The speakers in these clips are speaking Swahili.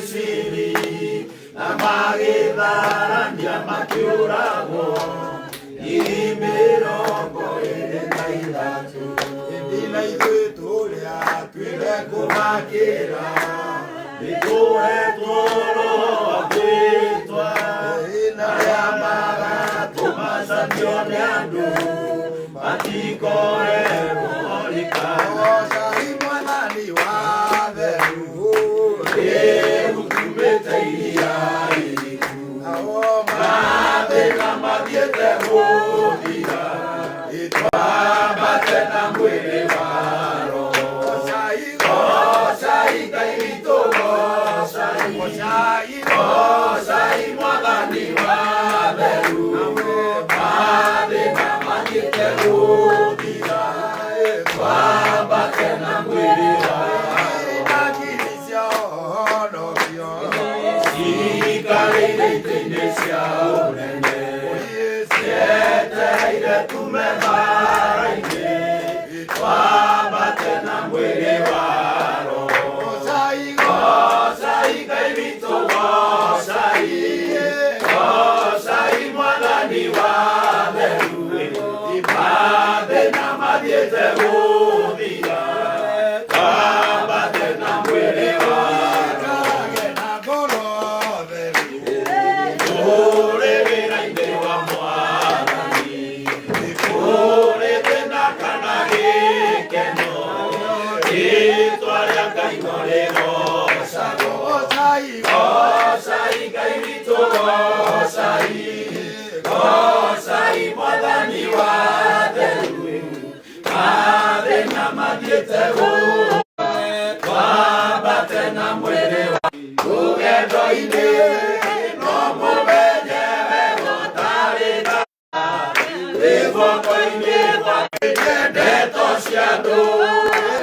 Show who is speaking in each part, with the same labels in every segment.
Speaker 1: Misiri na magĩtharania makĩũragwo mirongo ĩrĩ na ithatũ. Ĩndĩ na ithuĩ tũrĩa twĩre kũmakĩra nĩtũhetwo Roho wa kwĩtwa na arĩa magatũmacanio nĩ andũ matikoerwo rĩkana. Cai Mwathani wa theru rĩgũtumĩte iria iriku mathĩna mathiĩte gũthira twambate na mwĩrĩ wa Roho. Cai Ngai witũ gocai Mwathani wa theru mathĩna mathiĩte gũthira twambate na mwĩrĩ wa ikarĩire cia ũnene cietereire tume mbara-inĩ twambate na mwĩrĩ wa Roho. Gocai Ngai witũ gocai Mwathani wa theru mathĩna mathiĩte gũthira twambate na mwĩrĩ wa gocai Ngai witũ gocai Mwathani wa theru mathĩna mathiĩte twambate na mwĩrĩ wa rũgendo-inĩ no mũmenye gũtarĩ na rĩboko-inĩ gwake ndeto cia andũ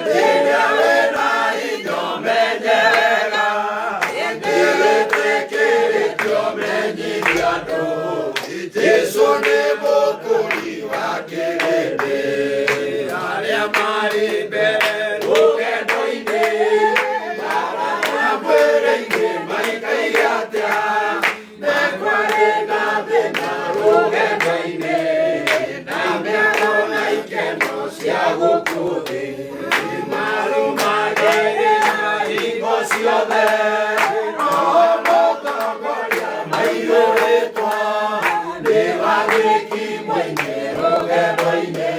Speaker 1: rĩrĩa wĩna hinya ũmenye wega nĩwĩtĩkĩrĩtio menyithia andũ Jesũ nĩ mũkũri wa kĩrĩndĩ arĩa marĩ mbere rũgendo-inĩ na mwĩrĩ-inĩ maikaire atĩa mekwarĩ na thĩna rũgendo-inĩ na mĩako na ikeno cia gũkũ thĩ marũmagĩrĩra hingo ciothe no mũtongoria maiyũrĩtwo nĩ wagĩki mũingĩ rũgendo-inĩ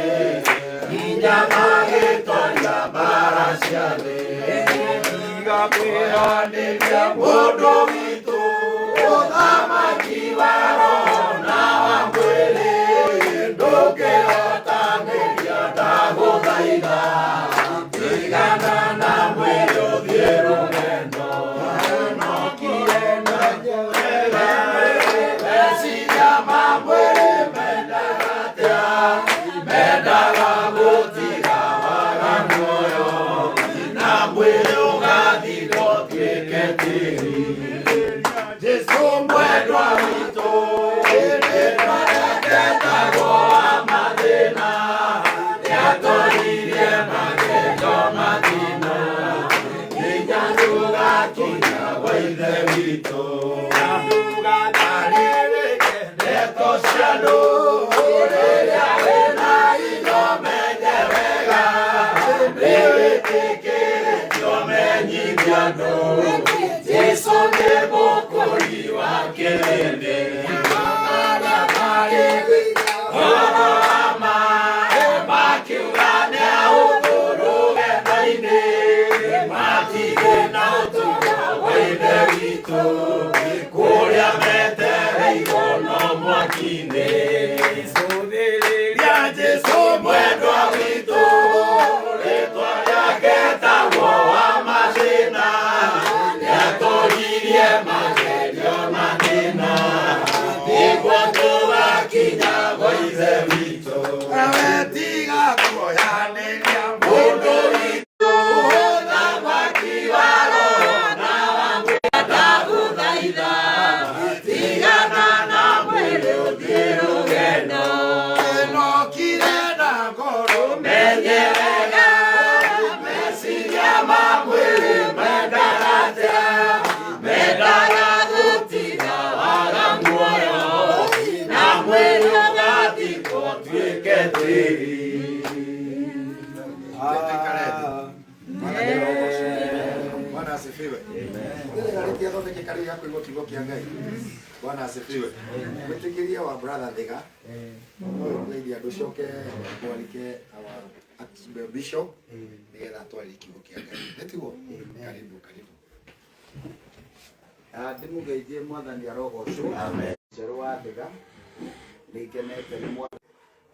Speaker 1: hinya magĩtoria mbara cia thĩ iga kwĩhanĩria mũndũ witũ ũthamaki wa Roho na wa mwĩrĩ ndũngĩhotanĩria ndagũthaitha tigana na mwĩrĩ ũthiĩ rũgendo nokire na meciria ma mwĩrĩ mendaga atĩa mendaga gũtiga waga muoyo na mwĩrĩ ũgathirwo tuĩke tĩri. Jesũ mwendwa witũ rĩtwa rĩake tagwo wa mathĩna nĩatũririe magerio mathina nginya tũgakinya gwa Ithe witũ na tũgatharĩrĩke ndeto cia andũ rĩrĩa wĩna hinya ũmenye wega nĩwĩtĩkĩrĩtio menyithia andũ Jesũ nĩ mũkũri wa kĩrĩndĩ arĩa marĩ ũhoro wa ma makiuga nĩ ahũthũ rũgendo-inĩ matirĩ na ũtugo wa Ithe witũ kũrĩa metereirwo no mwaki-inĩ. Cũthĩrĩria Jesũ mwendwa witũ rĩtwa rĩake tagwo wa mathĩna nĩatũririe magerio na thĩna nĩguo tũgakinya gwa Ithe witũ. Nawe tiga kuoyanĩria mũndũ witũ ũthamaki wa Roho na wa mwĩrĩ ndagũthaitha tigana na mwĩrĩ ũthiĩ rũgendo ĩnokire na ngoro menye wega meciria ma mwĩrĩ mendaga atĩa Ile alikia zote kikali yako iko kigo kiangai. Bwana asifiwe. Mtikiria wa brother Thega. Lady adoshoke mwalike our Archbishop. Nigetha twali kigo kiangai. Netigo. Karibu. Ndimugeithie mwathani arogocwo. Amen. Cero wa Thega. Nikenete mwa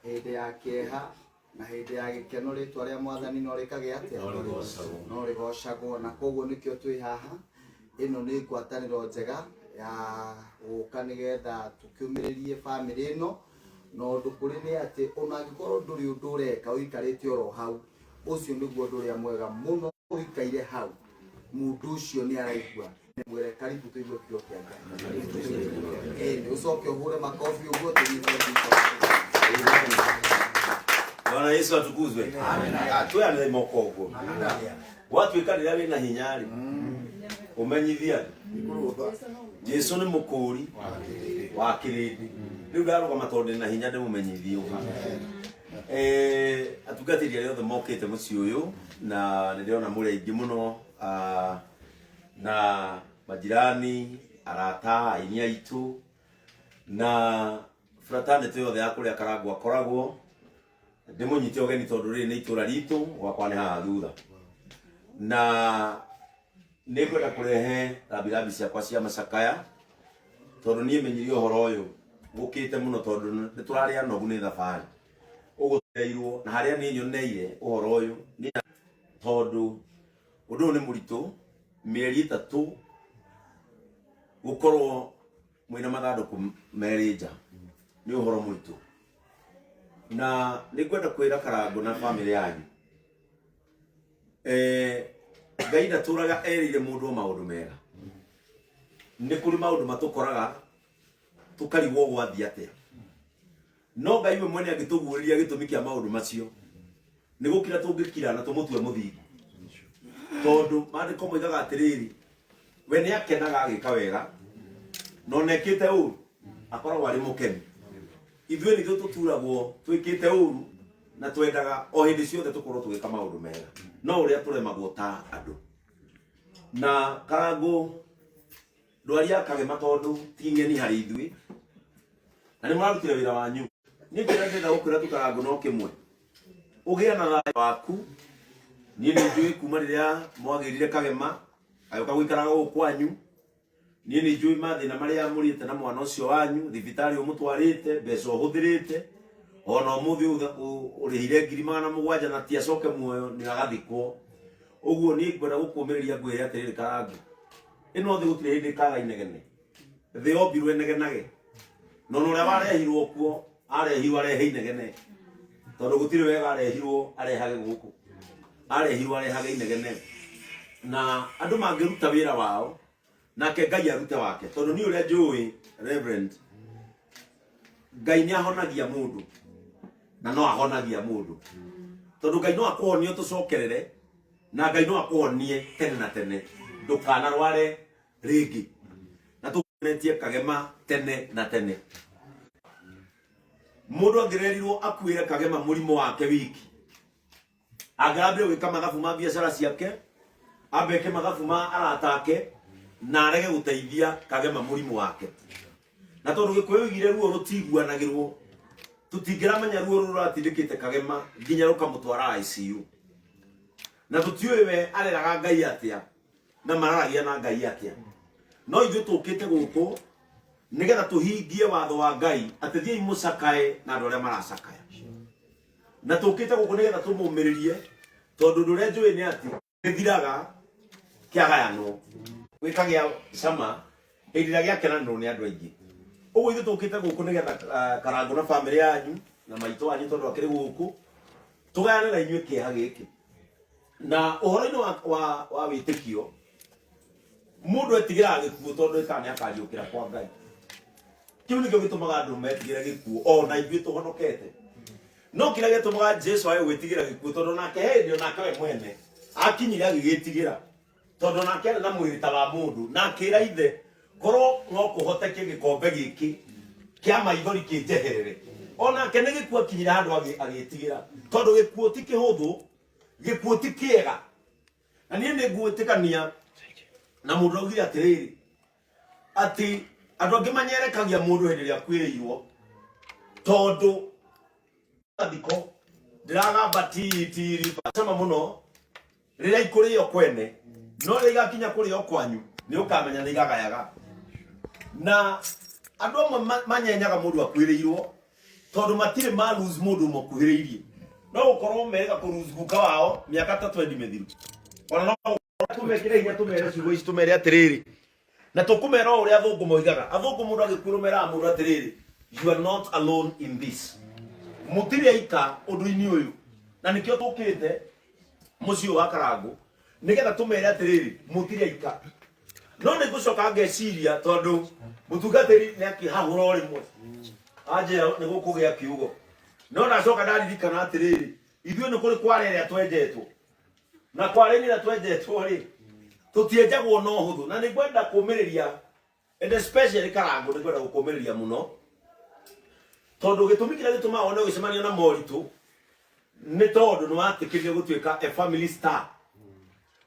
Speaker 1: hĩndĩ ya kĩeha na hĩndĩ ya gĩkeno rĩtwa rĩa mwathani no rĩkagĩa atĩa no rĩgocagwo na koguo nĩkĩo twĩ haha. Ĩno nĩ ngwatanĩro njega ya gũka nĩgetha tũkiumĩrĩrie bamĩrĩ ĩno na ũndũ kũrĩ nĩ atĩ ona angĩkorwo ndũrĩ ũndũ ũreka ũikarĩte oro hau, ũcio nĩguo ũndũ ũrĩa mwega mũno. Ũikaire hau mũndũ ũcio nĩ araigua. Mwere karibu tuigue kĩo kĩa Ngai. Ucoke ũhũre makofi ũguo
Speaker 2: Bwana Yesu atukuzwe. Amen. Tuane moko ũguo. Watuĩka rĩrĩa wĩna hinya rĩ. Ũmenyithia Jesu nĩ mũkũri wa kĩrĩndĩ. Rĩu ndarũgama tondũ na hinya ndĩmũmenyithie ũguo. Atungatĩri arĩa othe mokĩte mũciĩ ũyũ na nĩndĩrona mũrĩ aingĩ mũno na majirani, arata, aini aitũ na fraternity yothe ya kũrĩa Karagũ akoragwo. Ndĩmũnyite ũgeni tondũ rĩrĩ nĩ itũra ritũ, gwakwa nĩ haha thutha. Na nĩngwenda kũrehe rambirambi ciakwa cia macakaya tondũ niĩ menyirio ũhoro ũyũ gũkĩte mũno tondũ nĩtũrarĩa nogu nĩ thabarĩ. Ũgũteirwo na harĩa niĩ nyoneire ũhoro ũyũ nĩ tondũ ũndũ ũyũ nĩ mũritũ. Mĩeri 3 gũkorwo mwĩna mathandũkũ merĩ nja nĩ ũhoro mũritũ. Na nĩngwenda kwĩra Karagũ na bamĩrĩ yanyu, Ngai ndatũraga erĩire mũndũ maũndũ mega. Nĩ kũrĩ maũndũ matũkoraga tũkarigwo gwathiĩ atĩa, no Ngai we mwene angĩtũguũrĩria gĩtũmi kĩa maũndũ macio nĩ gũkira tũngĩkira na tũmũtue mũthingu. Tondũ maandĩko moigaga atĩrĩrĩ, we nĩ akenaga agĩka wega no nekĩte ũru akoragwo arĩ mũkeni. Ithuĩ nĩthuĩ tũturagwo twĩkĩte ũru na twendaga o hĩndĩ ciothe tũkorwo tũgĩka maũndũ mega, no ũrĩa tũremagwo ta andũ. Na Karagũ ndwaria Kagema tondũ ti ng'eni harĩ ithuĩ na nĩ mũrarutire wĩra wanyu. Niĩ ndĩrenda gũkwĩra tu Karagũ no kĩmwe, ũgĩa na thayũ waku. Niĩ nĩ njũĩ kuma rĩrĩa mwagĩrire Kagema agĩũka gũikaraga gũkũ kwanyu. Niĩ nĩ njũĩ mathĩna marĩa mũrĩte na mwana ũcio wanyu, thibitarĩ ũmũtwarĩte, mbeca ũhũthĩrĩte, ona ũmũthĩ ũrĩhire 700 na ti acoke muoyo nĩ agathikwo. Ũguo niĩ ngwenda gũkũmĩrĩria ngwĩre atĩrĩrĩ Karagũ, ĩno thĩ gũtirĩ hĩndĩ ĩkaga inegene. Thĩ yombirwo ĩnegenage, no ũrĩa warehirwo kuo arehirwo arehe inegene, tondũ gũtirĩ wega arehirwo arehage gũkũ, arehirwo arehage inegene. Na andũ mangĩruta wĩra wao nake Ngai arute wake, tondũ niĩ ũrĩa njũĩ Reverend, Ngai nĩ ahonagia mũndũ na no ahonagia mũndũ. Tondũ Ngai no akũhonie tũcokerere na Ngai no akũhonie tene na tene, ndũkanarware rĩngĩ. Na tũkũnetie Kagema tene na tene. Mũndũ angĩrerirwo akuĩre Kagema mũrimũ wake wiki, angĩambire gwĩka mathabu ma biacara ciake, ambeke mathabu ma arata ake na arege gũteithia Kagema mũrimũ wake. Na tondũ Gĩkũyũ igire ruo rũtiguanagĩrwo, tũtingĩramenya ruo rũratindĩkĩte Kagema nginya rũkamũtwara ICU. Na tũtiũĩ we areraga Ngai atĩa na mararagia na Ngai atĩa. No ithuĩ tũkĩte gũkũ nĩgetha tũhingie watho wa Ngai atĩ thiĩi mũcakae na andũ arĩa maracakaya. Na tũkĩte gũkũ nĩgetha tũmũmĩrĩrie tondũ ũndũ ũrĩa njũĩ nĩ atĩ gĩthiraga kĩagayanwo, gwĩkagĩa cama hĩndĩ ĩrĩa gĩakenanĩrwo nĩ andũ aingĩ. Ũguo ithuĩ tũkĩte gũkũ nĩgetha Karagũ na bamĩrĩ yanyu na maitũ wanyu tondũ akĩrĩ gũkũ tũgayane na inyuĩ kĩeha gĩkĩ. Na ũhoro-inĩ wa wĩtĩkio, mũndũ etigĩraga gĩkuũ tondũ ĩka nĩ akariũkĩra kwa Ngai. Kĩu nĩkĩo gĩtũmaga andũ metigĩre gĩkuũ, ona ithuĩ tũhonokete. No kĩrĩa gĩtũmaga Jesũ ayo gwĩtigĩra gĩkuũ tondũ nake hĩndĩ onake we mwene akinyire agĩgĩtigĩra, tondũ nake arĩ na mwĩrĩ ta wa mũndũ na akĩra ithe, korwo no kũhoteke gĩkombe gĩkĩ kĩa maithori kĩnjeherere. Onake nĩ gĩkuũ akinyire handũ agĩtigĩra, tondũ gĩkuũ ti kĩhũthũ, gĩkuũ ti kĩega. Na niĩ nĩ ngwĩtĩkania na mundu augire atiriri ati andu angi manyerekagia mundu hindi ria kwiriirwo tondu athiko ndiragamba tiri basama muno riria ikurio kwene no rigakinya kurio kwanyu ni ukamenya ni gagayaga na andu amwe manyenyaga mundu akwiriirwo tondu matire ma lose mundu mukuhiriirie no ukorwo mega ku lose guka wao miaka 3 mithiru ona no tumekire hinya tumere ciugo ici tumere atiriri na tukumera uria athungu moigaga athungu mundu agikurumera mundu atiriri you are not alone in this mutire aika undu-ini uyu na nikio tukite mucio wa Karangu nigetha tumere atiriri mutire aika no ni gucoka ngeciria tondu mutungatiri ni akihagura rimwe aje ni gukugia kiugo no ndacoka ndaririkana atiriri ithuĩ ni kuri kwarere atwenjetwo na kwarere atwenjetwo ri tutienjagwo no huthu na nigwenda kumiriria and especially Karangu nigwenda gukumiriria muno tondu gitumi kira gituma ona gicemania na moritu ni tondu ni watikirire gutuika a family star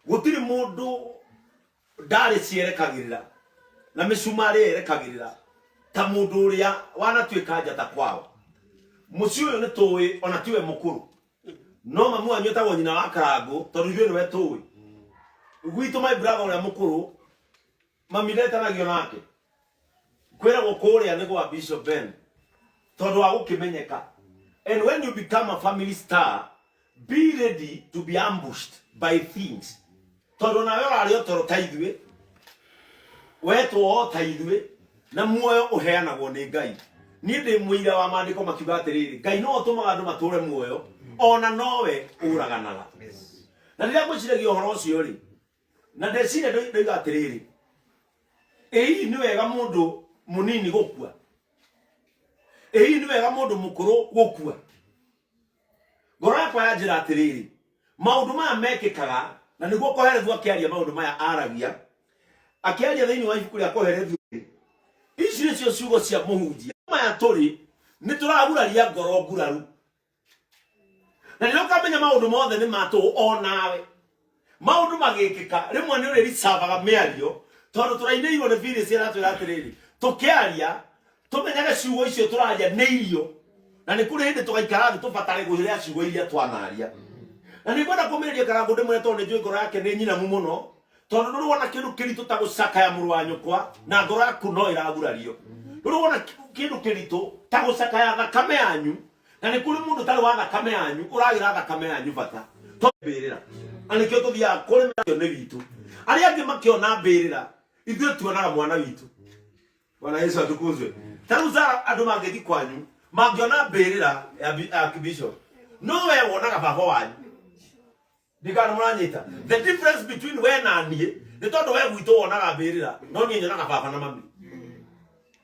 Speaker 2: gutiri mundu ndari cierekagirira na micumari erekagirira ta mundu uria wanatuika njata kwao muci uyu ni tuwi ona tiwe mukuru no mamu anyu etagwo nyina wa Karangu tondu ithuĩ niwe tuwi gwitu my brother uria mukuru mami ndetanagio nake kwiragwo kuria ni gwa Bishop Ben tondu wa gukimenyeka and when you become a family star be ready to be ambushed by things tondu nawe urari otoro ta ithuĩ wetwo ta ithuĩ na muoyo uheanagwo ni Ngai ni ndi muira wa maandiko makiuga atiriri Ngai no utumaga andu mature muoyo ona nowe uraganaga na rĩrĩa ngwĩciragia ũhoro ũcio rĩ na ndeciria ndoiga atiriri ĩĩ nĩ wega mũndũ mũnini gũkua ĩĩ nĩ wega mũndũ mũkũrũ gũkua ngoro yakwa yanjĩra atiriri maũndũ maya mekĩkaga na nĩguo Koherethu akĩaria maũndũ maya aragia akĩaria thĩinĩ wa ibuku rĩa Koherethu ici nĩcio ciugo cia mũhunjia maya tũrĩ nĩ tũraguraria ngoro nguraru na nĩ ũkamenya maũndũ mothe nĩ matũ onawe maũndũ magĩkĩka rĩmwe nĩ ũrĩricabaga mĩario tondu tũrainĩirwo nĩ Phyllis aratwĩra atĩrĩrĩ tũkĩaria tũmenyage ciugo icio tũraria nĩ irio na nĩ kũrĩ hĩndĩ tũgaikara thĩ tũbatare gũthĩra ciugo iria twanaria na nĩ ngwenda kũmĩrĩria Karangu ndĩmwĩre tondu nĩ njũĩ ngoro yake nĩ nyinamu mũno tondu ndũrĩ wona kĩndũ kĩritũ ta gũcakaya mũrũ wa nyũkwa na ngoro yaku no ĩragurario ndũrĩ wona kĩndũ kĩritũ ta gũcakaya thakame yanyu na nĩ kũrĩ mũndũ tarĩ wa thakame yanyu ũragira thakame yanyu bata mbĩrĩra na nĩkĩo tũthiaga kũrĩ nĩ witũ arĩa angĩ makĩona mbĩrĩra ithuĩ tuonaga mwana witũ Bwana Yesu atukuzwe tarĩu Zara andũ mangĩthi kwanyu mangĩona mbĩrĩra ya Bishop no we wonaga baba wanyu ndikana mũranyita the difference between we na niĩ nĩ tondũ we gwitũ wonaga mbĩrĩra no niĩ nyonaga baba na mami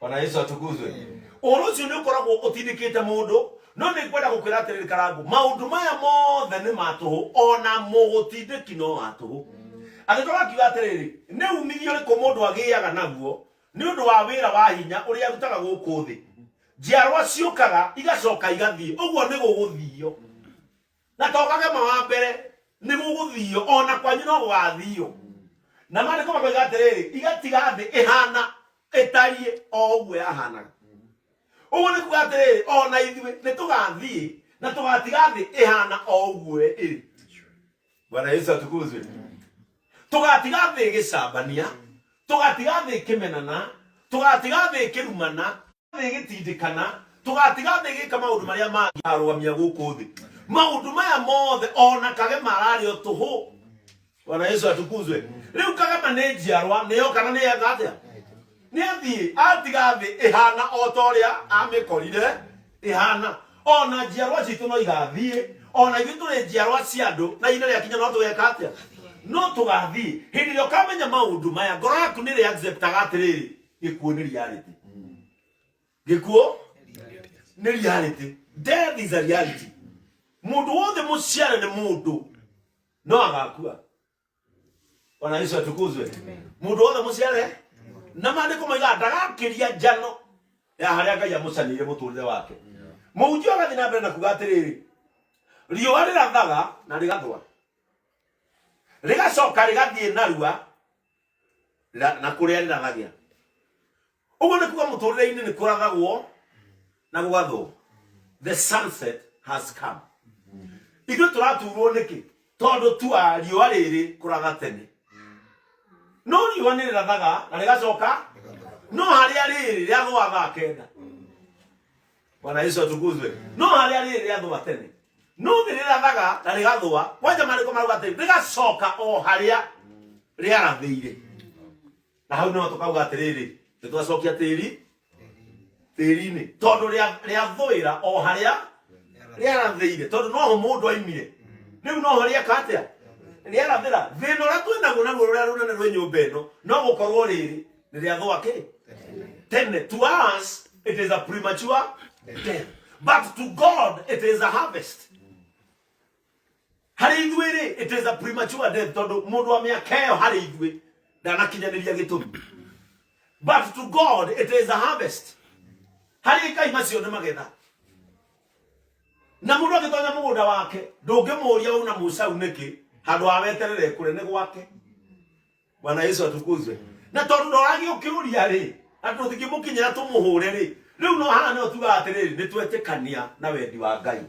Speaker 2: Bwana Yesu atukuzwe ũhoro ũcio nĩ ũkoragwo ũtindĩkĩte mũndũ no nĩ ngwenda gũkwĩra atĩrĩrĩ Karangu maũndũ maya mothe nĩ matũhũ ona mũgũtindĩki no watũhũ agĩcoka akiuga atĩrĩrĩ nĩ umithio rĩkũ mũndũ agĩaga naguo nĩ ũndũ wa wĩra wa hinya ũrĩa arutaga gũkũ thĩ njiarwa ciũkaga igacoka igathiĩ ũguo nĩ gũgũthio na to kagema wa mbere nĩ gũgũthio ona kwanyu no gũgathio na maandĩko makoiga atĩrĩrĩ igatiga thĩ ĩhana ĩtariĩ o ũguo yahanaga ũguo nĩ kuga atĩrĩrĩ ona ithuĩ nĩ tũgathiĩ na tũgatiga thĩ ĩhana o ũguo ĩrĩ Bwana Yesu atukuzwe tũgatiga thĩ ĩgĩcambania tũgatiga thĩ ĩkĩmenana tũgatiga thĩ ĩkĩrumana thĩ ĩgĩtindĩkana tũgatiga thĩ ĩgĩka maũndũ marĩa mangĩarũgamia gũkũ thĩ maũndũ maya mothe ona Kagema ararĩ o tũhũ Bwana Yesu atukuzwe rĩu Kagema nĩ njiarwa nĩyo kana nĩ eka atĩa nĩ athiĩ atiga thĩ ĩhana o ta ũrĩa amĩkorire ĩhana ona njiarwa citũ no igathiĩ ona ithuĩ tũrĩ njiarwa cia andũ na ihinda rĩakinya no tũgeka atĩa no tũgathiĩ hĩndĩ ĩrĩa ũkamenya maũndũ maya ngoro yaku nĩ rĩ-acceptaga atĩrĩrĩ gĩkuũ nĩ reality gĩkuũ nĩ reality death is a reality mundu wothe mũciare nĩ mũndũ no agakua Bwana Yesu atukuzwe mundu wothe mũciare na maandĩko moiga ndagakĩria njano ya harĩa Ngai amũcanĩire mũtũrĩre wake mũhunjia agathi na mbere na kuga atĩrĩrĩ riũa rĩrathaga na rĩgathũa rĩgacoka rĩgathiĩ narua na kuria rirathagĩa ũguo nĩ kuga mũtũrĩre-inĩ nĩ kũrathagwo na gũgathwo. The sunset has come. Ithuĩ tũraturwo nĩkĩ? Tondũ tua riũa rĩrĩ kũratha tene. No riũa nĩ rĩrathaga na rĩgacoka, no harĩa rĩrĩ rĩathũa thaa kenda. Bwana Yesu atukuzwe. No harĩa rĩrĩ rĩathũa tene. No nĩ rĩrathaga na rĩgathũa. Kwanja marĩko marauga atĩrĩ rĩgacoka o harĩa rĩarathĩire. Na hau no tũkauga atĩrĩrĩ, nĩtwacokia tĩri-inĩ tondũ rĩathũĩra o harĩa rĩarathĩire, tondũ noho mũndũ aimire. Rĩu noho rĩeka atĩa? Rĩarathĩra. Thĩna ũrĩa twĩnaguo naguo rũrĩa rũnene rwĩ nyũmba ĩno no gũkorwo rĩrĩ nĩ rĩathũa kĩ? Tene. To us it is a premature death, but to God it is a harvest. Harĩ ithuĩ rĩ, it is a premature death, tondũ mũndũ wa mĩaka ĩyo harĩ ithuĩ ndanakinyanĩria gĩtũmi. But to God it is a harvest. Harĩ Ngai macio nĩ magetha. Na mũndũ agĩtonya mũgũnda wake ndũngĩmũũria una mũcau nĩkĩ handũ ha weterere kũrĩ nĩ gwake. Bwana Yesu atukuzwe. Na tondũ ndoragĩũkĩũria rĩ, na tũtingĩmũkinyĩra tũmũhũre rĩ, rĩu no hana no tuga atĩrĩrĩ nĩ twetĩkania na wendi wa Ngai.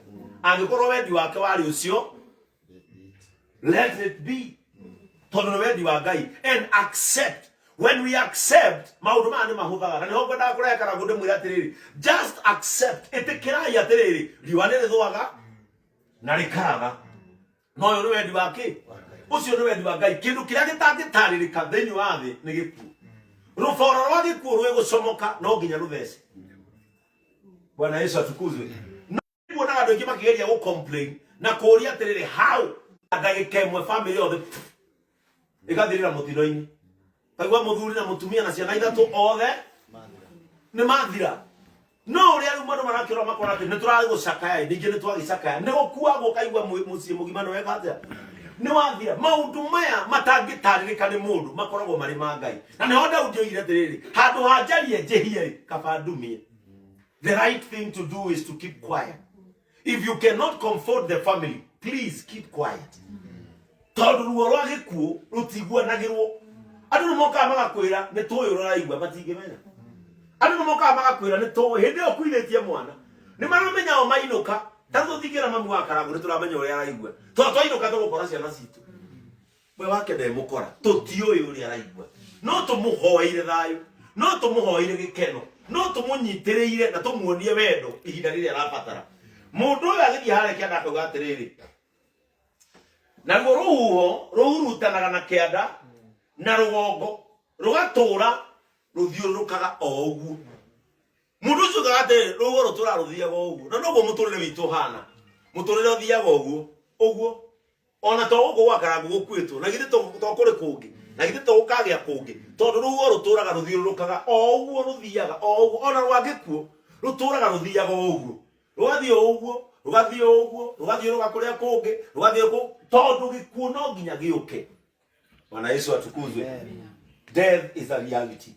Speaker 2: Angĩkorwo wendi wake warĩ ũcio, let it be. Tondũ nĩ wendi wa Ngai. And accept. When we accept, maũndũ maya nĩ mahũthaga. Na nĩho ngwendaga kũrekana ngũndĩmwĩre atĩrĩrĩ, just accept. Ĩtĩkĩrai atĩrĩrĩ, riũa nĩ rĩthũaga na rĩkaratha. No ũyũ nĩ wendi wa kĩ? Ũcio nĩ wendi wa Ngai. Kĩndũ kĩrĩa gĩtangĩtarĩrĩka thĩinĩ wa thĩ nĩ gĩkuũ. Rũboro rwa gĩkuũ rwĩgũcomoka no nginya rũthece. Bwana Yesu atukuzwe. No nĩguonaga andũ aingĩ makĩgeria gũcomplain na kũũria atĩrĩrĩ, how ndagĩka ĩmwe family yothe ĩgathirĩra mũtino-inĩ. Kaigua mũthuri na mũtumia na ciana ithatũ othe nĩ mathira. No ũrĩa rĩu mũndũ marakĩrwo makona atĩ nĩ tũrarĩ gũcakaya, ningĩ nĩ twagĩcakaya. Nĩ gũkuagwo kaigua mũciĩ mũgima nĩ wega atĩa? Nĩ wathira. Maũndũ maya matangĩtarĩrĩka nĩ mũndũ makoragwo marĩ ma Ngai. Na nĩho Daudi oigire atĩrĩrĩ, handũ ha njarie njĩhie kaba ndumie. The right thing to do is to keep quiet. If you cannot comfort the family, please keep quiet. Tondũ ruo rwa gĩkuũ rũtiguanagĩrwo. Andũ nĩ mokaga magakwĩra nĩ tũĩ ũraigua matingĩmenya. Andũ nĩ mokaga magakwĩra nĩ tũĩ hĩndĩ ĩyo ũkuithĩtie mwana. Nĩ maramenya o mainũka. Ta tũthingĩra mami wa Karangũ nĩ tũramenya ũrĩa araigua. Tondũ twainũka tũgũkora ciana citũ. We wake ndemũkora. Tũtiũĩ ũrĩa araigua. No tũmũhoeire thayũ. No tũmũhoeire gĩkeno. No tũmũnyitĩrĩire na tũmuonie wendo ihinda rĩrĩa arabatara. Mũndũ ũyũ agĩthiĩ harĩa kĩanda akauga atĩrĩrĩ. Naruo rũhuho rũhurutanaga na kĩanda na rũgongo rũgatũũra rũthiũrũrũkaga o ũguo. Mũndũ ũcio augaga atĩrĩrĩ, rũhuho rũtũũra rũthiaga o ũguo. Na noguo mũtũrĩre witũ ũhana. Mũtũrĩre ũthiaga ũguo. Ũguo. Ona to gũkũ gwa Karangũ gũkuĩtwo. Na githĩ to kũrĩ kũngĩ. Na githĩ to gũkagĩa kũngĩ. Tondũ rũhuho rũtũũraga rũthiũrũrũkaga o ũguo rũthiaga o ũguo. Ona rwa gĩkuũ rũtũũraga rũthiaga o ũguo. Rũgathiĩ o ũguo, rũgathiĩ o ũguo, rũgathiĩ rũgakũrĩa kũngĩ, rũgathiĩ kũ, tondũ gĩkuũ no nginya gĩũke. Bwana Yesu atukuzwe. Death is a reality.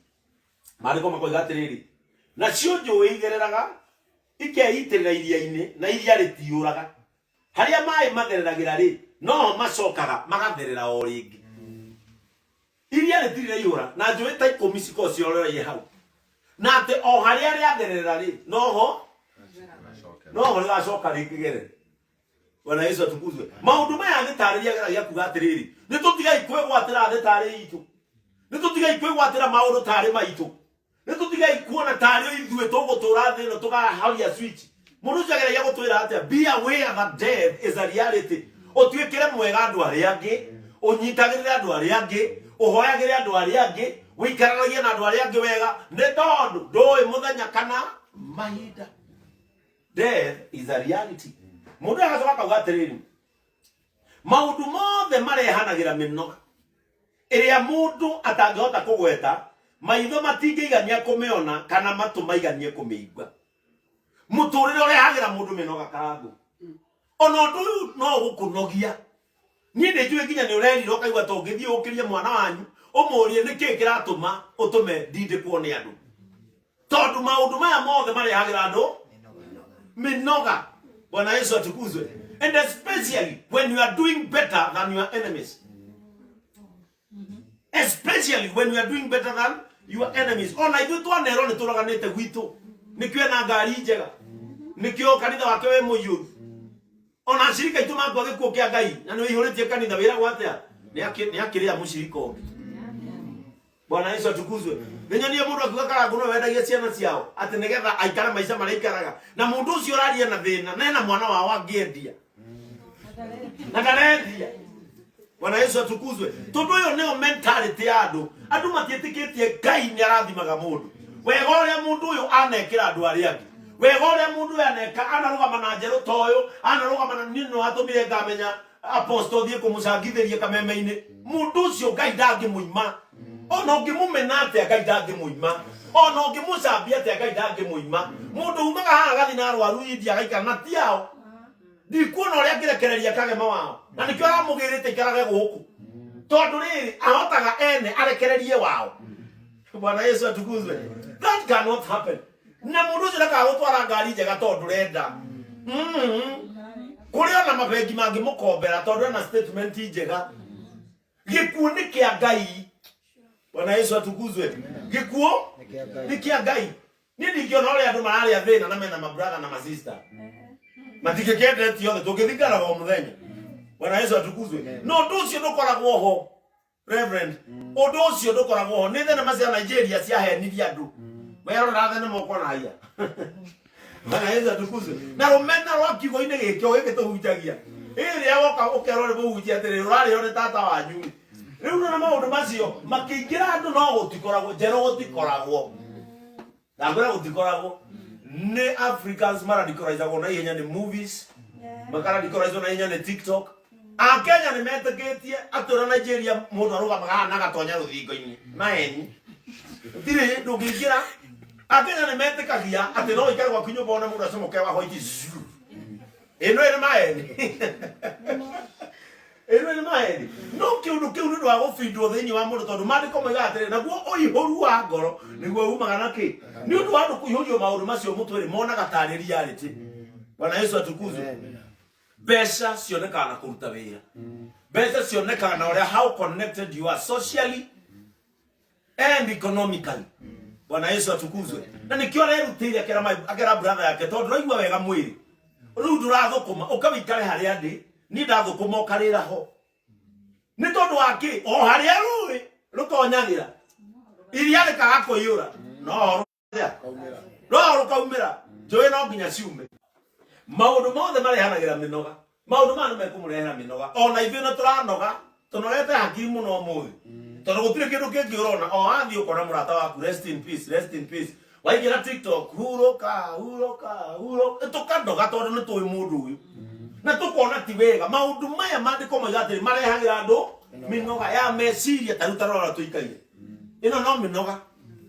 Speaker 2: Maandĩko makoiga atĩrĩrĩ, nacio njũĩ igereraga ikeitĩrĩra iria-inĩ na iria rĩtiũraga. Harĩa maĩ mathereragĩra rĩ, no macokaga magatherera o rĩngĩ. Iria rĩtirĩ rĩihũra na njũĩ ta 10 cikoragwo ciororeire hau. Na atĩ o harĩa rĩatherera rĩ, noho rĩgacoka rĩkĩgerere. Bwana Yesu atukuzwe. Maũndũ maya ngĩtarĩria geragia kuga atĩrĩrĩ, nĩ tũtigai kwĩgwatĩra thĩ tarĩ itũ. Nĩ tũtigai kwĩgwatĩra maũndũ tarĩ maitũ. Nĩ tũtigai kuona tarĩ ithuĩ tũgũtũũra thĩ ĩno tũkaharia switch. Mũndũ ũcio ageragia gũtwĩra atĩa, be aware that death is a reality. Ũtuĩkĩre mwega andũ arĩa angĩ, ũnyitagĩrĩre andũ arĩa angĩ, ũhoyagĩre andũ arĩa angĩ, ũikaranagie na andũ arĩa angĩ wega, nĩ tondũ ndũĩ mũthenya kana mahinda. Death is a reality. Mũndũ agacoka akauga atĩrĩrĩ, maũndũ mothe marehanagĩra mĩnoga ĩrĩa mũndũ atangĩhota kũgweta, maitho matingĩigania kũmĩona kana matũ maiganie kũmĩigua. Mũtũrĩre ũrehagĩra mũndũ mĩnoga Karangũ. Ona ũndũ ũyũ no gũkũnogia. Niĩ nĩnjũĩ nginya nĩ ũrerira ũkaigua ta ũngĩthiĩ ũkĩrie mwana wanyu ũmũũrie nĩkĩĩ kĩratũma ũtũme ndindĩkwo nĩ andũ. Tondũ maũndũ maya mothe marehagĩra andũ mĩnoga. Bwana Yesu atukuzwe. And especially when you are doing better than your enemies. especially when you are doing better than your enemies. Ona ithu twanero ni turaganite gwitu nikyo na ngari njega nikyo kanitha wake we muyu ona shirika itu magwa gikuo kia Ngai na ni ihuritie kanitha wira gwatia ni akiria mushiriko. Bwana Yesu atukuzwe. Nenyonie mundu akiuga karangu no wendagia ciana ciao ati nigetha aikara maisha maraikaraga na mundu ucio uraria na thina na mwana wao angiendia na ndarendia. Bwana Yesu atukuzwe. Tondu yo neo mentality ya andu matietikitie Ngai ni arathimaga mundu wega uria mundu uyu anekira andu aria angi wega uria mundu uyu aneka anarugama na njeru toyo anarugama na nino atumire ngamenya apostle thie kumusangithiria kameme-ini mundu ucio Ngai ndangimuima ona ngimumena ate Ngai ndangimuima ona ngimucambia ate Ngai ndangimuima mundu umaga haha gathi na arwaru india gaikara na tiao ndikuona uria ngirekereria kagema wao na nikyo aramugirite ikarage guku tondu riri ahotaga ene arekererie wao. Bwana Yesu atukuzwe. That cannot happen. Na mundu ucio ndaka gutwara ngari njega tondu renda kuria na mabengi mangi mukombera tondu na statement njega gikuo ni kia Ngai. Bwana Yesu atukuzwe. Gikuo ni kia Ngai. Ni ndikiona uria andu mararia thina na mena mabrother na masister matikekende tiothe tungithikara go muthenya. Bwana Yesu atukuzwe. No ndu ucio ndukoragwo ho Reverend undu ucio ndukoragwo ho ni thina macia Nigeria cia henithia andu wero rathene moko na hia. Bwana Yesu atukuzwe. Na rumena rwa kigo-ini gikyo gituhutagia iria woka ukerore buhutia atiri urari ore tata wanyu riu na maundu macio makiingira andu no gutikoragwo jero gutikoragwo ndagura gutikoragwo ni Africans maradicalize na ihenya ni movies makaradicalize na ihenya ni TikTok. Akenya ni meteketie atura Nigeria mundu arugamaga na gatonya ruthingo-ini na eni tire ndungigira. Akenya ni metekagia ati no ikare kwa kinyumba ona mundu asomoke wa hoiti eno ene maeni eno ene maeni no kiundu kiu ndu wa gufindwo thini wa mundu tondu mandiko moiga atiri naguo uihoru wa ngoro niguo umaga na ki ni undu wa andu kuihorio maundu macio mutwiri monaga tari reality. Bwana Yesu atukuzwe. Pesa sionekana na kuruta wira pesa sionekana na how connected you are socially and economically. Bwana Yesu atukuzwe. Na nikio rerutire akera brother yake tondu raigua wega mwiri riu ndurathukuma ukawikare haria ndi ni ndathukuma ukarira ho ni tondu waki o haria rui rutonyagira iria rikaga kuiyura no rukaumira njui no nginya ciume maundu mothe marehanagira minoga maundu manu mekumurehera minoga ona ithuĩ na turanoga tunorete hakiri muno muthi tondu gutire kindu kingi urona o athi ukona murata waku rest in peace waigira TikTok huroka tukandoga tondu ni tui mundu uyu na tukona ti wega maundu maya mandiko moigatiri marehagira andu minoga ya meciria tarutarora tuikaire ino no minoga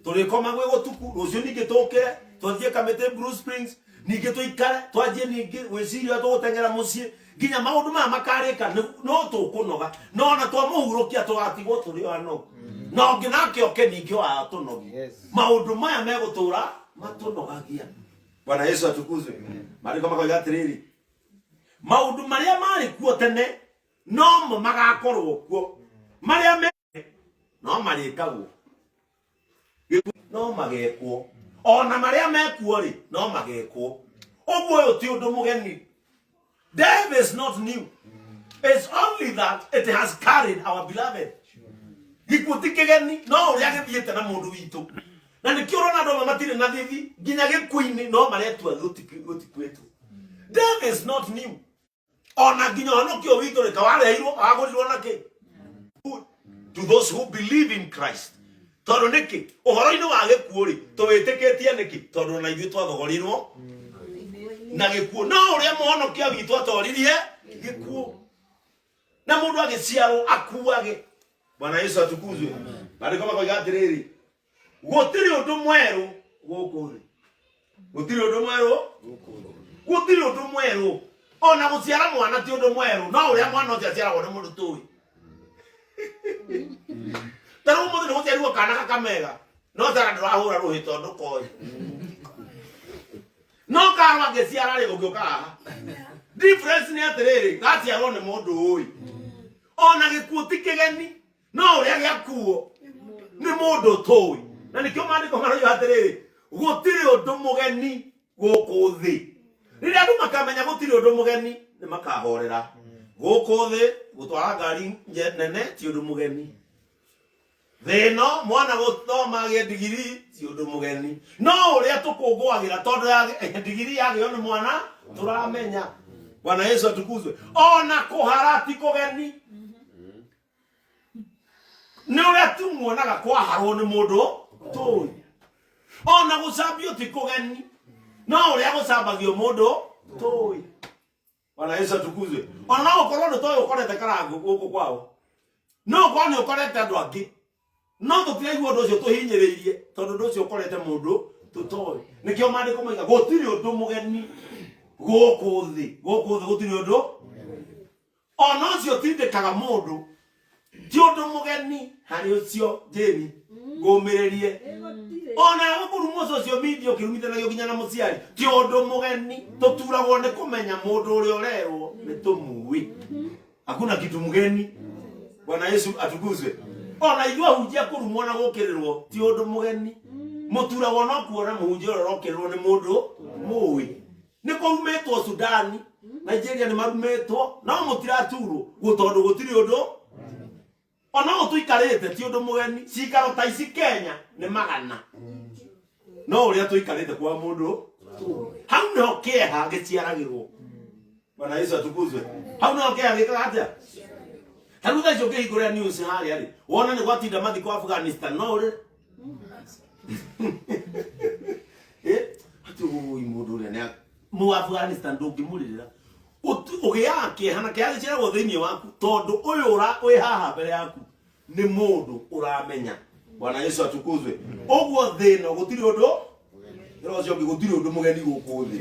Speaker 2: turikoma gwe gutuku rucio ningi tukire twathie Kamete Blue Springs ningi tuikare twajie ningi weciria tugutengera mucii nginya maundu maya makarika no tukunoga no na twamuhurukia tugatigwo turi wano no nginake oke ningi wa tunogi maundu maya megutura matunogagia. Bwana Yesu atukuzwe. Mariko makoiga atiriri maundu maria mari kuo tene no magakorwo kuo maria me no marikagwo no magekwo ona maria mekuo ri no magekwo uguo yo ti undu mugeni. Death is not new. It's only that it has carried our beloved. Gikutikegeni no uria githiete na mundu witu na nikio rona ndo matire na thithi nginya gikuini no maretua gutikwetu. Death is not new. Ona nginya ono kio witu reka wareirwo agurirwo na ki to those who believe in Christ. Tondu niki uhoro-ini wa gikuo ri tuwitikitie niki tondu na ithuĩ twathogorirwo na gikuo no uria muhonokia witu atoririe gikuo na mundu agiciarwo akuage. Bwana Yesu atukuzwe. Bali kama kwa atiriri gutiri undu mweru guku ri gutiri undu mweru gutiri undu mweru ona guciara mwana ti undu mweru no uria mwana ucio aciaragwo ni mundu tui taru mundu ni guciarwo kana kakamega no tara ndurahura ruhi tondu koi no karwa giciara ri gukioka difference ni atiriri gaciarwo ni mundu ui ona gikuo ti kigeni no uria giakuo ni mundu toi na nikio maandiko marayo atiriri gutiri undu mugeni guku thi riria andu makamenya gutiri undu mugeni ni makahorera guku thi gutwara ngari nene ti undu mugeni thino mwana guthoma gie digiri ti undu mugeni no uria tukungwagira tondu ya digiri yagio ni mwana turamenya. Bwana Yesu atukuzwe. Ona kuharati kugeni ni uria tumuonaga kwaharwo ni mundu toi. Ona gucambio ti kugeni no uria gucambagio mundu toi. Bwana Yesu atukuzwe. Ona ukorwo ni toi ukorete karangu guku kwao no kwa ni ukorete andu angi no tutiraigua undu ucio tuhinyiriirie tondu undu ucio ukorete mundu tutoi. Nikio maandiko moiga gutiri undu mugeni guku thi gutiri undu ona ucio tindikaga mundu ti undu mugeni hari ucio jeni ngumiririe ona gukurumo social media ukirumithanagio kinya na muciari ti undu mugeni tuturagwo ni kumenya mundu uria urerwo ni tumui hakuna kitu mugeni. Bwana Yesu atukuzwe. Ona igua hujia kurumwo na gukirirwo ti undu mugeni muturagwo no kuona muhunjia uria urokirirwo ni mundu mui ni kurumetwo Sudani Nigeria ni marumetwo no mutiraturwo gutondu gutiri undu ona tuikarite ti undu mugeni cikaro ta ici Kenya ni magana no uria tuikarite kwa mundu hau no keha giciaragirwo. Bwana Yesu atukuzwe. Hau no keha gikaga atia hau tha icio kihingũrĩra news harĩa rĩ wona nĩ gwatinda mathi kwa Afghanistan no rĩ ui mundu uria ni mu Afghanistan ndungimurira ugiaga kĩeha kĩarĩ ciaragwo thĩinĩ waku tondu uyu wi haha mbere yaku ni mundu uramenya. Bwana Yesu atukuzwe. Ũguo thĩno gũtirĩ ũndũ rĩrĩa ũngĩ gũtirĩ ũndũ mũgeni gũkũ thĩ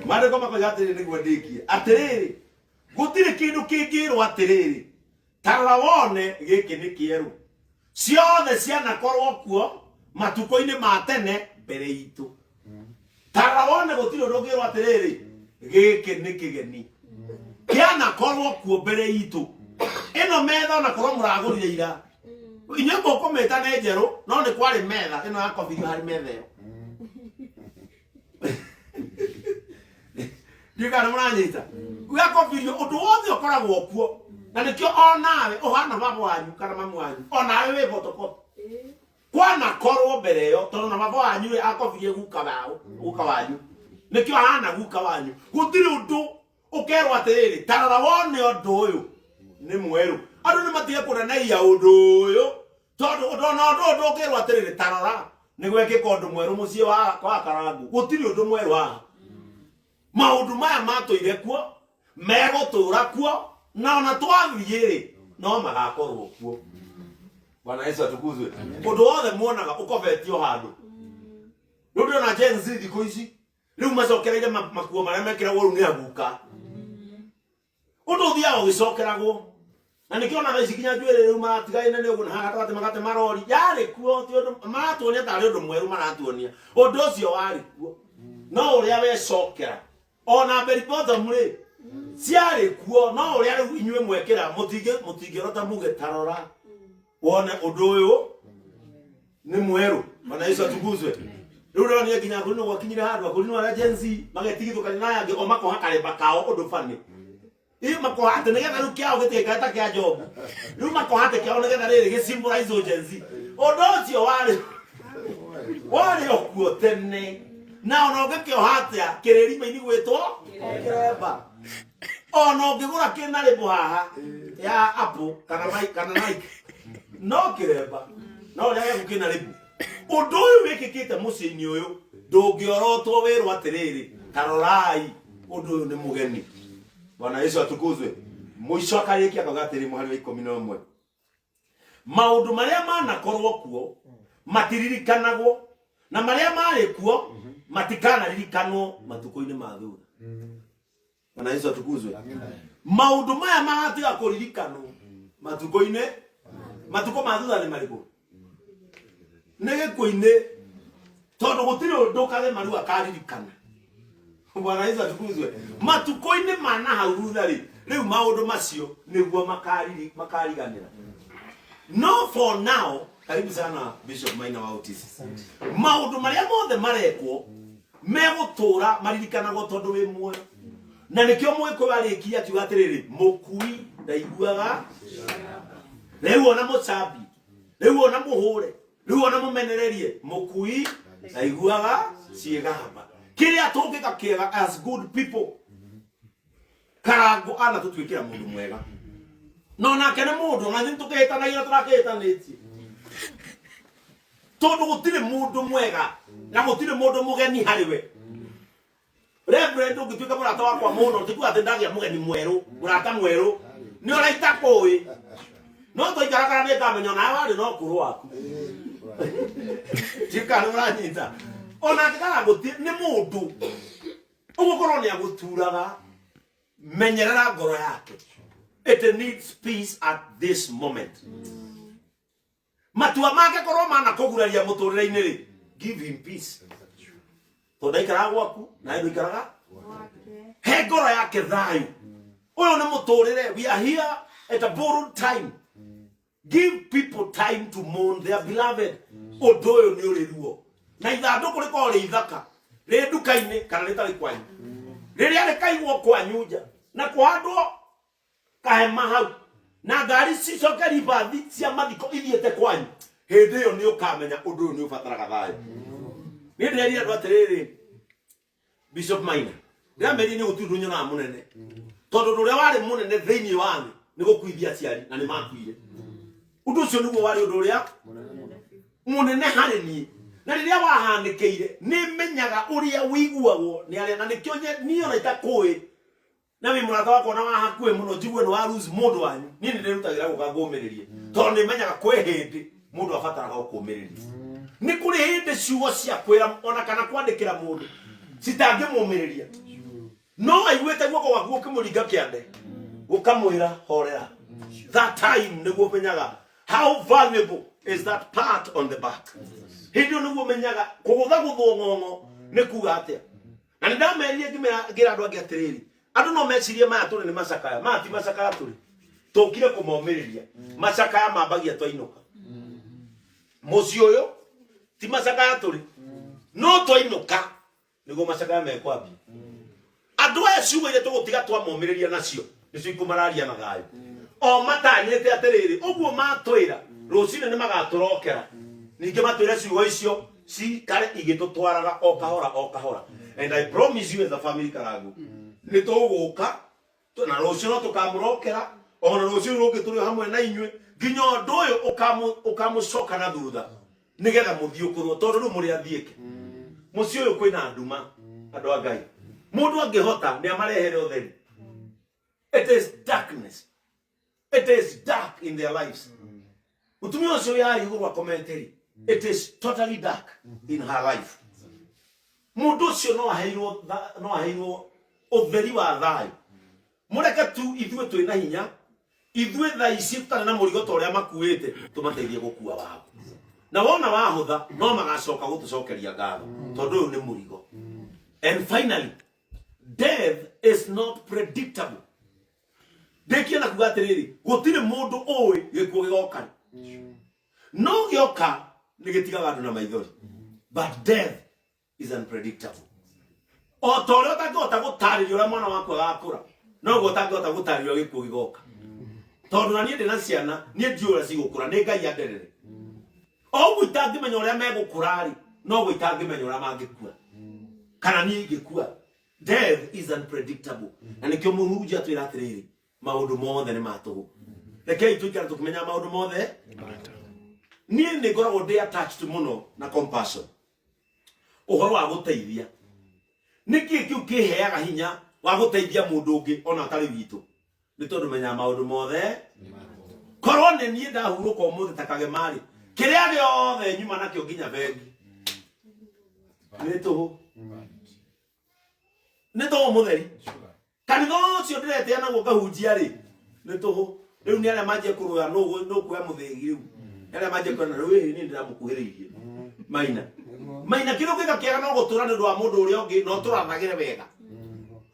Speaker 2: maandĩko makoiga atĩrĩrĩ nĩguo ndĩkie atĩrĩrĩ gũtirĩ kĩndũ kĩngĩrwo atĩrĩrĩ tarora wone gĩkĩ nĩ kĩerũ ciothe cianakorwo kuo matukũ-inĩ ma tene mbere itũ. Tarora wone gũtirĩ ũndũ ũngĩrwo atĩrĩrĩ gĩkĩ nĩ kĩgeni kĩanakorwo kuo mbere itũ. Ĩno metha onakorwo mũragũrire ira inyuĩ mũkũmĩta nĩ njerũ no nĩ kwarĩ metha ĩno yakobirio harĩ metha ĩyo ndikana mũranyita yakobirio ũndũ wothe ũkoragwo kuo na nĩkĩo onawe ũhana baba wanyu kana mamu wanyu onawe wĩ photocopy kwanakorwo mbere ĩyo tondũ na baba wanyu akobirie guka wanyu nĩkĩo ahana guka wanyu. Gũtirĩ ũndũ ũkerwo atĩrĩrĩ tarora wone ũndũ ũyũ nĩ mwerũ andũ nĩ matige kũnanagia ũndũ ũyũ tondu ona ũndũ ũkerwo atĩrĩrĩ tarora nĩ gwekĩka ũndũ mwerũ mũciĩ wa Karangu. Gũtirĩ ũndũ mwerũ haha. Maũndũ maya matũire kuo megũtũra kuo na ona twathiĩ no magakorwo kuo. Bwana Yesu atukuzwe. Ũndũ wothe muonaga ũkobetio handũ rĩu ndĩrona Gen Z thikũ ici rĩu macokereire makuo marĩa mekĩragwo rĩu nĩ aguka ũndũ ũthiaga ũgĩcokeragwo na nĩkĩo ona thaa ici kinya njuĩrĩ rĩu maratigaine nĩ ũguo na haha gatagatĩ magate marori yarĩ kuo ti ũndũ maratuonia tarĩ ũndũ mwerũ maratuonia ũndũ ũcio warĩ kuo no ũrĩa wecokera ona Berry Bottom rĩ ciarĩ kuo no ũrĩa rĩu inyuĩ mwekĩra mũtingĩrota muge tarora wone ũndũ ũyũ nĩ mwerũ. Bwana Yesu atukuzwe. Rĩu rĩonire nginya akũrinũ gwakinyire handũ akũrinũ arĩa Gen Z magatigithũkania na angĩ o makoha karemba kao ũndũ bani makoha atĩ nĩgetha rĩu kĩao gĩtĩkaga ta kĩa Njogu rĩu makoha atĩ kĩao nĩgetha rĩrĩ gĩsymbolize Gen Z. Ũndũ ũcio warĩ o kuo tene na ona ũngĩkĩoha atĩa kĩrĩrima-inĩ gwĩtwo kĩremba ona ũngĩgũra kĩna rĩbũ haha ya Apple kana Nike no kĩremba no ũrĩa gĩaku kĩna rĩbũ. Ũndũ ũyũ wĩkĩkĩte mũciĩ-inĩ ũyũ ndũngĩorotwo wĩrwo atĩrĩrĩ tarorai ũndũ ũyũ nĩ mũgeni. Bwana Yesu atukuzwe. Mũico akarĩkia akauga atĩrĩ mũhari wa 11 maũndũ marĩa manakorwo kuo matiririkanagwo na marĩa marĩ kuo matikanaririkanwo matukũ-inĩ ma thutha. Bwana Yesu atukuzwe. Maũndũ maya magatiga kũririkanwo matukũ-inĩ matukũ ma thutha nĩ marĩkũ? Nĩ gĩkuũ-inĩ tondu gũtirĩ ũndũ karema rĩu akaririkana. Bwana Yesu atukuzwe. Matukũ-inĩ ma na hau thutha rĩ rĩu maũndũ macio nĩguo makariganĩra. No, for now, karibu sana Bishop Maina wa Otis. Maundu maria mothe marekwo megutura maririkanago tondu wi muoyo. Na nikio mwiko warikia kiuga atiriri mukui ndaiguaga. Riu ona mucabi, riu ona muhure, riu ona mumenererie mukui ndaiguaga ciegamba. Kiria tungika kiega as good people. Karango ana tutwikira mundu mwega. No nake nĩ mũndũ na nĩtũkĩhĩtanagia tũrakĩhĩtanĩtie tondũ gũtirĩ mũndũ mwega na gũtirĩ mũndũ mũgeni harĩ we. Reverend ũngĩtuĩka mũrata wakwa mũno tikuga atĩ ndagĩa mũgeni mwerũ mũrata mwerũ nĩ ũraita kũĩ no tũikaraga nĩ ngamenya nawe warĩ no kũrũ waku tika nĩ mũranyita ona angĩkaga gũtirĩ nĩ mũndũ ũgũkorwo nĩ agũturaga menyerera ngoro yake. It needs peace at this moment. Matua make korwo mana kuguraria muturire-ini ri, give him peace. To ndaikara gwaku na ndu ikaraga he ngoro yake thayu. Uyu ni muturire. We are here at a borrowed time. Give people time to mourn their beloved. Undu uyu ni uriruo na ithanduku riko ri ithaka ri nduka-ini kana ritari kwanyu riria rikaigwo kwanyu nja na kuhandwo kahema hau na ngari cicoke ribathi cia mathiko ithiete kwanyu hindi iyo ni ukamenya undu uyu ni ubataraga thayu. Ni ndirerire andu atiriri Bishop Maina ndirameri ni gutundu nyona munene tondu nduria wari munene thiini wa thi ni gukuithia aciari na ni makuire. Undu ucio niguo wari undu uria munene hari ni na riria wahanikeire ni menyaga uria wiguagwo ni aria na nikio ni ona itakui na wi murata wako na wahakuwe muno jigwe no lose mundu wanyu ni ndirutagira gukangumiririe tondu ni menyaga kwe hindi mundu abataraga gukumiriria. Ni kuri hindi ciugo cia kwira ona kana kwandikira mundu citangimumiriria no aiguite guoko gwaku ukimuringa kiande ukamwira horera. That time niguo menyaga how valuable is that part on the back. Hindi niguo menyaga kugutha guthongongo ni kuga atia na ndameririe ngira andu angi atiriri andu no mecirie maya turi ni macakaya mati macakaya turi tukire kumomiriria macakaya mambagia twainuka mucio uyu ti macakaya turi no twainuka niguo macakaya mekwambia andu aya ciugo ire tugutiga twamomiriria nacio nicio ikumararia na thayu o matanyite atiriri uguo matwira rucine ni magaturokera ninge matwira ciugo icio kare igitutwaraga o kahora. And I promise you as a family Karangu ni tuguka na rucio no tukamurokera ona rucio ruke turi hamwe na inywe nginya undu uyu ukamucoka na thutha nigetha muthiukurwo tondu ru muri athiike mucio uyu kwina nduma andu a Ngai mundu angihota ni amarehere utheri. It is darkness. It is dark in their lives. Utumio ucio ya iguru wa commentary. It is totally dark in her life. Mundu ucio no aheirwo utheri wa thayu. Mureke tu ithue twina hinya ithue tha ici tutari na murigo ta uria makuite tumateithie gukua wao na wona wahutha no magacoka gutucokeria ngatho tondu uyu ni murigo. And finally, death is not predictable. Dekia na kuga atiriri gutire mundu uwi gikuo gigoka no gioka ni gitigaga andu na maithori, but death is unpredictable. O tore utangihota gutariria uria mwana wakwa gakura no utangihota gutariria gikuo gigoka tondu na nie ndina ciana nie ndiura cigukura ni Ngai anderere o gwitangimenya uria megukurari no gwitangimenya uria mangikua kana nie ngikua. Death is unpredictable. Na nikio muhunjia twira atiriri maundu mothe ni matugu rekei tuikara tukimenya maundu mothe nie ni ngoragwo ndi attached muno na compassion uhoro wa guteithia niki kiu kiheaga hinya wa guteithia mundu ungi ona atari witu ni tondu menya maundu mothe korwo ni nie ndahuruka umuthi takage mari kiria giothe nyuma nakio nginya bengi ni tuhu ni tuhu mutheri kanitha ucio ndirete ana gukahunjia ri ni tuhu riu ni aria manjie kuruya no kuya muthigi riu aria manjie kuona riu ni ndiramukuhiriirie maina kiru kika kiega no gutura ni ndu wa mundu uria ungi no turathagire wega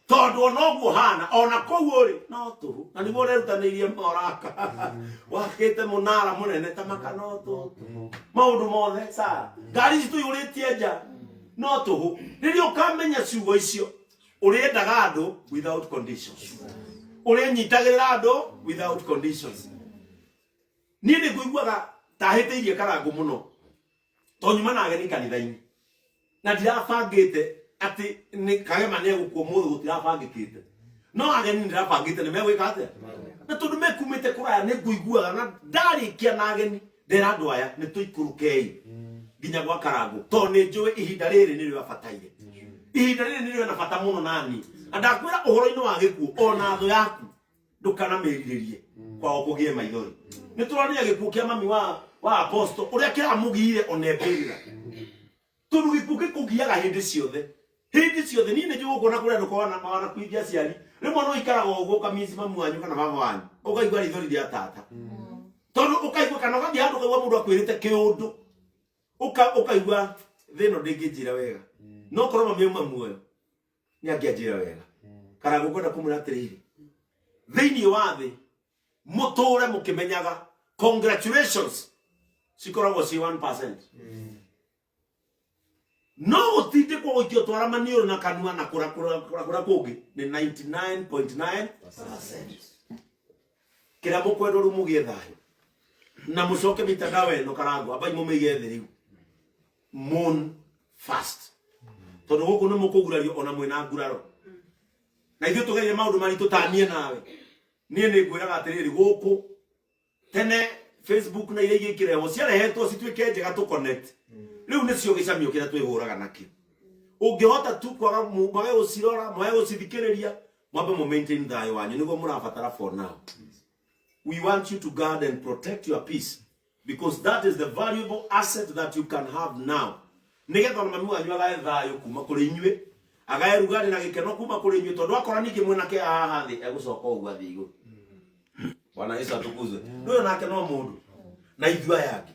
Speaker 2: tondu onoguo hana ona kou ri no tuhu na niguo rerutanirie moraka wakite munara munene tamaka no tuhu maundu mothe sa ngari citu yuritie nja no tuhu riria ukamenya ciugo icio uriendaga andu without conditions urinyitagirira andu without conditions ni nguiguaga tahiteirie karangu muno tonyuma na ageni kanitha-ini na ndirabangite ati ni kagema ne gukwo muthu gutirabangikite no ageni ndirabangite ni megwika atia na tondu mekumite kuraya ni nguiguaga na ndarikia na ageni ndera andu aya ni tuikurukei nginya gwa karangu to ni njui ihinda riri ni ryo bataire ihinda riri ni ryo na bata muno nani andakwira uhoro-ini wa gikuo ona tho yaku ndukana meriririe kwa okugie maithori ni turania gikuo kia mami wa apostle uria kiramugire onebirira tondu gikuo gikugiaga hindi ciothe ni ne jugo na kuria ndukona mawana kuigia ciari rimwe no ikaraga uguo kamisi mamu wanyu kana baba wanyu ukaigua rithori ria tata tondu ukaigua kana gathi andu kaigua mundu akwirite kiundu ukaigua thino ndingijira wega no korwo mami muoyo ni angianjira wega kana gukwenda kumura atiriri thiini wa thi muture mukimenyaga congratulations sikoragwo ci 1%. No utinde kwa ukio twara manioro na kanua na kura kungi ni 99.9%. Kira mukwendo rumugie thayo na mucoke mitandao eno karangu abai mumige thiriu moon fast tondu guku ni mukugurario ona mwina nguraro na ithu tugeire maundu mari tutanie nawe nie ni ngwiraga atiriri guku tene Facebook na ile ikireho ciarehetwo citwike njega tu connect riu ni cio gicamio kira twihuraga nakio ungihota tu kwaga mwage ucirora mwage ucithikiriria mwambe mu maintain thayo wanyu niguo murabatara for now. We want you to guard and protect your peace because that is the valuable asset that you can have now. Nigetha mami wanyu agae thayo kuma kuri inyue agae rugari na gikeno kuma kuri inyue tondu akora ningi mwena ke haha thi egucoka ugwa thi iguru. Bwana Yesu atukuzwe. Ndio nake no mundu na ithua yake.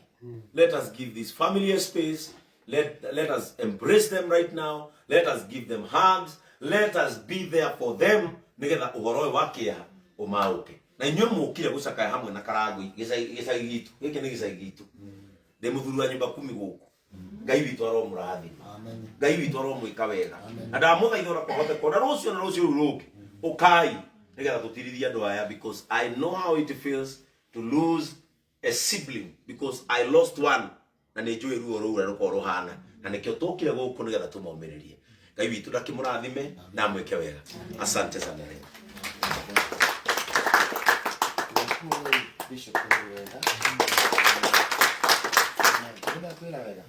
Speaker 2: Let us give this family a space. Let us embrace them right now. Let us give them hugs. Let us be there for them. Nigetha uhoro wake umauke. Na inywe mukire gucakaya hamwe na karangu gicagi gitu. Giki ni gicagi gitu. De muthuru wa nyumba 10 guku. Ngai witu aro murathi. Amen. Ngai witu aro mwika wega. Na ndamuthaithora kwa hote kona rucio na rucio ruruki. Ukai. Nigetha tutirithia andu aya because I know how it feels to lose a sibling because I lost one na ni njui ruo ruura ruko ruhana na nikio tukire guku nigetha tumomiririe Ngai witu ndakimurathime na mweke wega. Asante sana leo. Bishop wega. Na kwira wega.